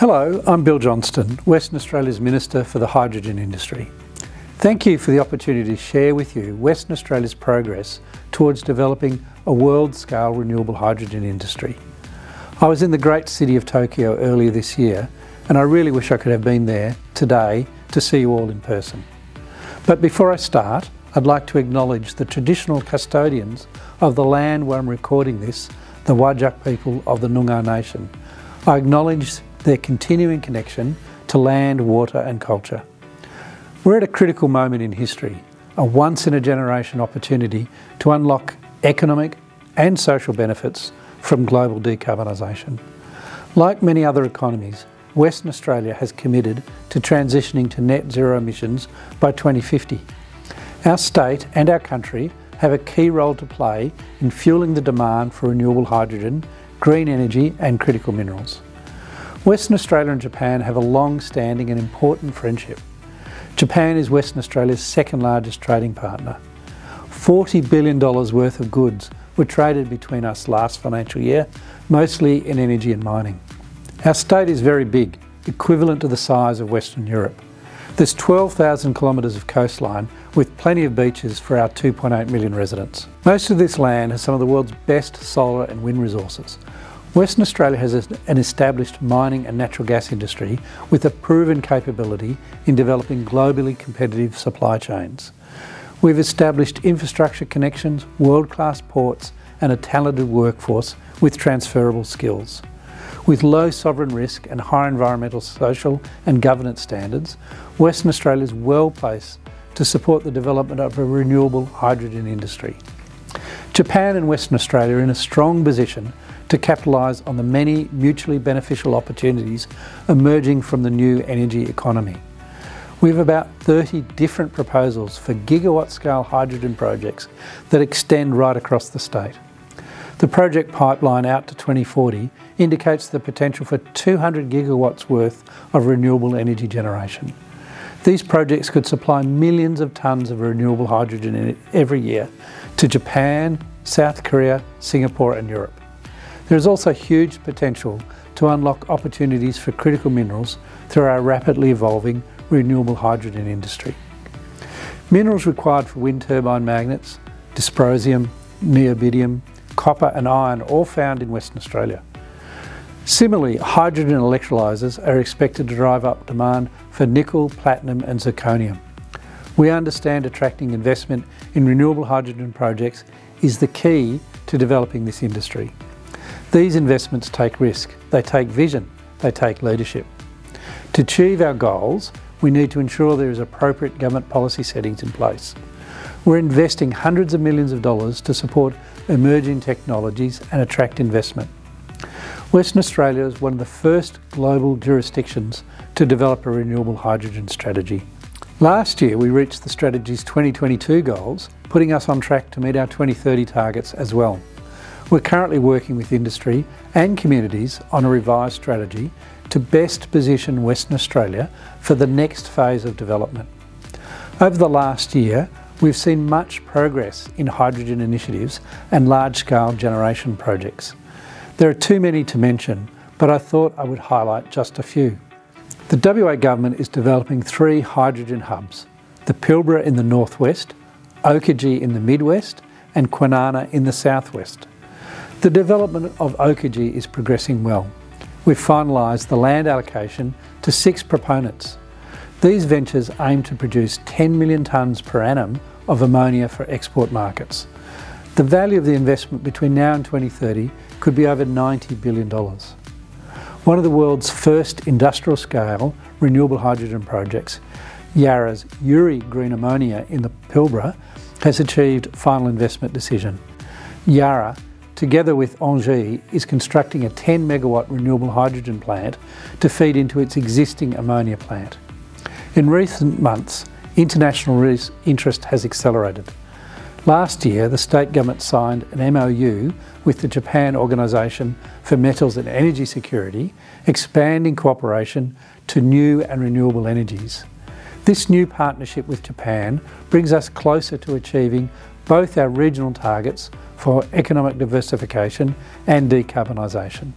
Hello, I'm Bill Johnston, Western Australia's Minister for the Hydrogen Industry. Thank you for the opportunity to share with you Western Australia's progress towards developing a world-scale renewable hydrogen industry. I was in the great city of Tokyo earlier this year, and I really wish I could have been there today to see you all in person. But before I start, I'd like to acknowledge the traditional custodians of the land where I'm recording this, the Whadjuk people of the Noongar Nation. I acknowledge their continuing connection to land, water and culture. We're at a critical moment in history, a once-in-a-generation opportunity to unlock economic and social benefits from global decarbonisation. Like many other economies, Western Australia has committed to transitioning to net zero emissions by 2050. Our state and our country have a key role to play in fueling the demand for renewable hydrogen, green energy and critical minerals. Western Australia and Japan have a long-standing and important friendship. Japan is Western Australia's second largest trading partner. $40 billion worth of goods were traded between us last financial year, mostly in energy and mining. Our state is very big, equivalent to the size of Western Europe. There's 12,000 kilometres of coastline with plenty of beaches for our 2.8 million residents. Most of this land has some of the world's best solar and wind resources. Western Australia has an established mining and natural gas industry with a proven capability in developing globally competitive supply chains. We've established infrastructure connections, world-class ports and a talented workforce with transferable skills. With low sovereign risk and high environmental, social and governance standards, Western Australia is well placed to support the development of a renewable hydrogen industry. Japan and Western Australia are in a strong position to capitalise on the many mutually beneficial opportunities emerging from the new energy economy. We have about 30 different proposals for gigawatt-scale hydrogen projects that extend right across the state. The project pipeline out to 2040 indicates the potential for 200 gigawatts worth of renewable energy generation. These projects could supply millions of tonnes of renewable hydrogen every year to Japan, South Korea, Singapore and Europe. There is also huge potential to unlock opportunities for critical minerals through our rapidly evolving renewable hydrogen industry. Minerals required for wind turbine magnets, dysprosium, neodymium, copper and iron are all found in Western Australia. Similarly, hydrogen electrolyzers are expected to drive up demand for nickel, platinum and zirconium. We understand attracting investment in renewable hydrogen projects is the key to developing this industry. These investments take risk, they take vision, they take leadership. To achieve our goals, we need to ensure there is appropriate government policy settings in place. We're investing hundreds of millions of dollars to support emerging technologies and attract investment. Western Australia is one of the first global jurisdictions to develop a renewable hydrogen strategy. Last year we reached the strategy's 2022 goals, putting us on track to meet our 2030 targets as well. We're currently working with industry and communities on a revised strategy to best position Western Australia for the next phase of development. Over the last year, we've seen much progress in hydrogen initiatives and large-scale generation projects. There are too many to mention, but I thought I would highlight just a few. The WA Government is developing 3 hydrogen hubs, the Pilbara in the northwest, Oakajee in the midwest and Kwinana in the southwest. The development of Oakajee is progressing well. We've finalised the land allocation to 6 proponents. These ventures aim to produce 10 million tonnes per annum of ammonia for export markets. The value of the investment between now and 2030 could be over $90 billion. One of the world's first industrial-scale renewable hydrogen projects, Yarra's Uri Green Ammonia in the Pilbara, has achieved final investment decision. Yarra, together with Engie, is constructing a 10 megawatt renewable hydrogen plant to feed into its existing ammonia plant. In recent months, international interest has accelerated. Last year, the state government signed an MOU with the Japan Organisation for Metals and Energy Security, expanding cooperation to new and renewable energies. This new partnership with Japan brings us closer to achieving both our regional targets for economic diversification and decarbonisation.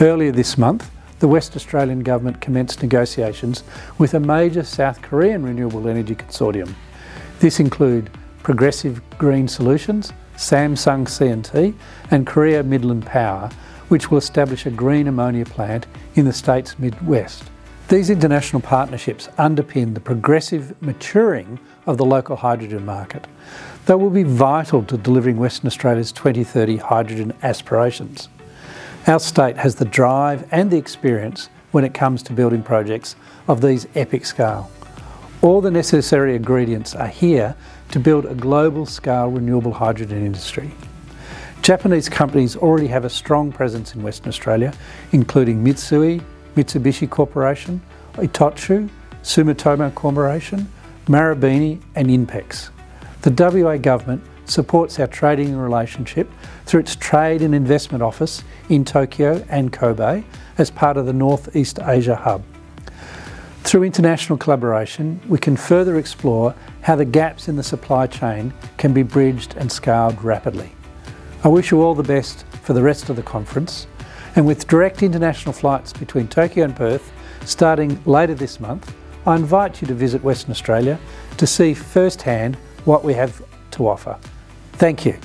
Earlier this month, the West Australian Government commenced negotiations with a major South Korean renewable energy consortium. This include Progressive Green Solutions, Samsung C&T and Korea Midland Power, which will establish a green ammonia plant in the state's Midwest. These international partnerships underpin the progressive maturing of the local hydrogen market. They will be vital to delivering Western Australia's 2030 hydrogen aspirations. Our state has the drive and the experience when it comes to building projects of these epic scale. All the necessary ingredients are here to build a global scale renewable hydrogen industry. Japanese companies already have a strong presence in Western Australia, including Mitsui, Mitsubishi Corporation, Itochu, Sumitomo Corporation, Marubeni and Inpex. The WA Government supports our trading relationship through its Trade and Investment Office in Tokyo and Kobe as part of the North East Asia Hub. Through international collaboration, we can further explore how the gaps in the supply chain can be bridged and scaled rapidly. I wish you all the best for the rest of the conference, and with direct international flights between Tokyo and Perth starting later this month, I invite you to visit Western Australia to see firsthand what we have to offer. Thank you.